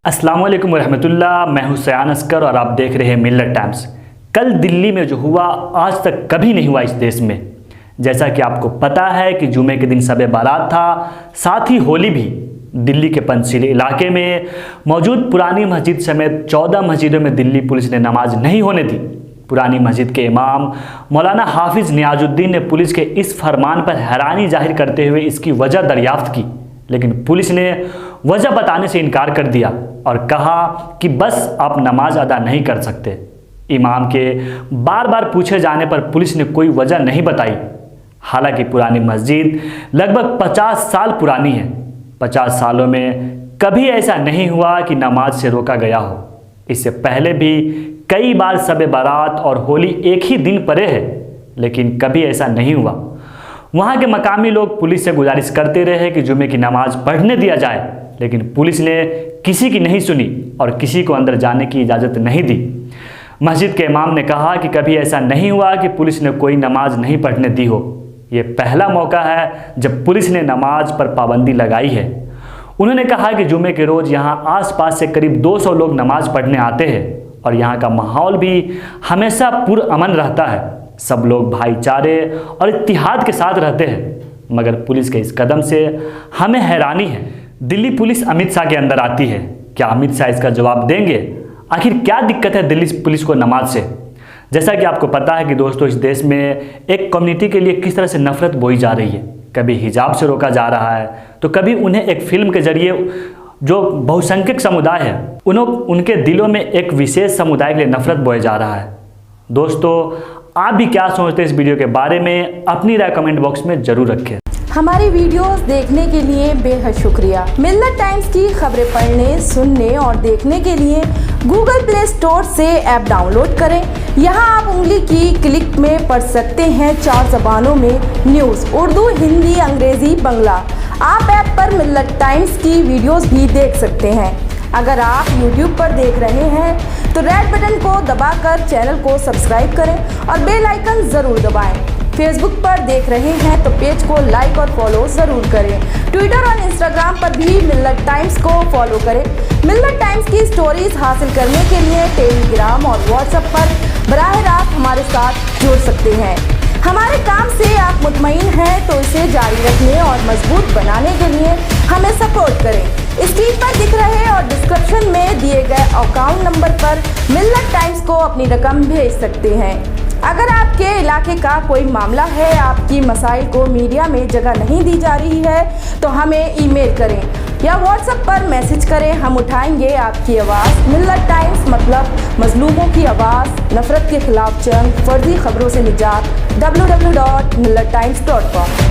अस्सलाम वालेकुम रहमतुल्लाह। मैं हूं सयान अस्कर और आप देख रहे हैं मिल्लत टाइम्स। कल दिल्ली में जो हुआ आज तक कभी नहीं हुआ इस देश में। जैसा कि आपको पता है कि जुमे के दिन शब बारात था, साथ ही होली भी। दिल्ली के पंचशील इलाके में मौजूद पुरानी मस्जिद समेत 14 मस्जिदों में दिल्ली पुलिस ने नमाज नहीं होने दी। पुरानी मस्जिद के इमाम मौलाना हाफिज नियाजुद्दीन ने पुलिस के इस फरमान पर हैरानी जाहिर करते हुए इसकी वजह दरियाफ्त की, लेकिन पुलिस ने वजह बताने से इनकार कर दिया और कहा कि बस आप नमाज अदा नहीं कर सकते। इमाम के बार बार पूछे जाने पर पुलिस ने कोई वजह नहीं बताई। हालांकि पुरानी मस्जिद लगभग 50 साल पुरानी है। 50 सालों में कभी ऐसा नहीं हुआ कि नमाज से रोका गया हो। इससे पहले भी कई बार शब बारात और होली एक ही दिन पड़े है, लेकिन कभी ऐसा नहीं हुआ। वहाँ के मकामी लोग पुलिस से गुजारिश करते रहे कि जुमे की नमाज पढ़ने दिया जाए, लेकिन पुलिस ने किसी की नहीं सुनी और किसी को अंदर जाने की इजाज़त नहीं दी। मस्जिद के इमाम ने कहा कि कभी ऐसा नहीं हुआ कि पुलिस ने कोई नमाज नहीं पढ़ने दी हो। ये पहला मौका है जब पुलिस ने नमाज पर पाबंदी लगाई है। उन्होंने कहा कि जुमे के रोज़ यहाँ आसपास से करीब 200 लोग नमाज पढ़ने आते हैं और यहाँ का माहौल भी हमेशा पुरअमन रहता है। सब लोग भाईचारे और इत्तिहाद के साथ रहते हैं, मगर पुलिस के इस कदम से हमें हैरानी है। दिल्ली पुलिस अमित शाह के अंदर आती है, क्या अमित शाह इसका जवाब देंगे? आखिर क्या दिक्कत है दिल्ली पुलिस को नमाज से? जैसा कि आपको पता है कि दोस्तों, इस देश में एक कम्युनिटी के लिए किस तरह से नफरत बोई जा रही है। कभी हिजाब से रोका जा रहा है, तो कभी उन्हें एक फिल्म के जरिए जो बहुसंख्यक समुदाय है उनके दिलों में एक विशेष समुदाय के लिए नफरत बोया जा रहा है। दोस्तों, आप भी क्या सोचते हैं इस वीडियो के बारे में? अपनी राय कमेंट बॉक्स में जरूर रखें। हमारी वीडियोस देखने के लिए बेहद शुक्रिया। मिल्लत टाइम्स की खबरें पढ़ने, सुनने और देखने के लिए गूगल प्ले स्टोर से ऐप डाउनलोड करें। यहां आप उंगली की क्लिक में पढ़ सकते हैं 4 ज़बानों में न्यूज़, उर्दू, हिंदी, अंग्रेजी, बांग्ला। आप ऐप पर मिल्लत टाइम्स की वीडियोस भी देख सकते हैं। अगर आप YouTube पर देख रहे हैं तो रेड बटन को दबाकर चैनल को सब्सक्राइब करें और बेल आइकन ज़रूर दबाएं। फेसबुक पर देख रहे हैं तो पेज को लाइक और फॉलो ज़रूर करें। ट्विटर और इंस्टाग्राम पर भी मिल्लत टाइम्स को फॉलो करें। मिल्लत टाइम्स की स्टोरीज हासिल करने के लिए टेलीग्राम और व्हाट्सएप पर बराह रास्त हमारे साथ जुड़ सकते हैं। हमारे काम से आप मुतमईन हैं तो इसे जारी रखने और मजबूत बनाने के लिए हमें सपोर्ट करें। स्क्रीन पर दिख रहे और डिस्क्रिप्शन में दिए गए अकाउंट नंबर पर मिल्लत टाइम्स को अपनी रकम भेज सकते हैं। अगर आपके इलाके का कोई मामला है, आपकी मसाइल को मीडिया में जगह नहीं दी जा रही है, तो हमें ईमेल करें या व्हाट्सएप पर मैसेज करें। हम उठाएंगे आपकी आवाज़। मिल्लत टाइम्स मतलब मजलूमों की आवाज़, नफरत के खिलाफ जंग, फर्जी खबरों से निजात। www.millattimes.com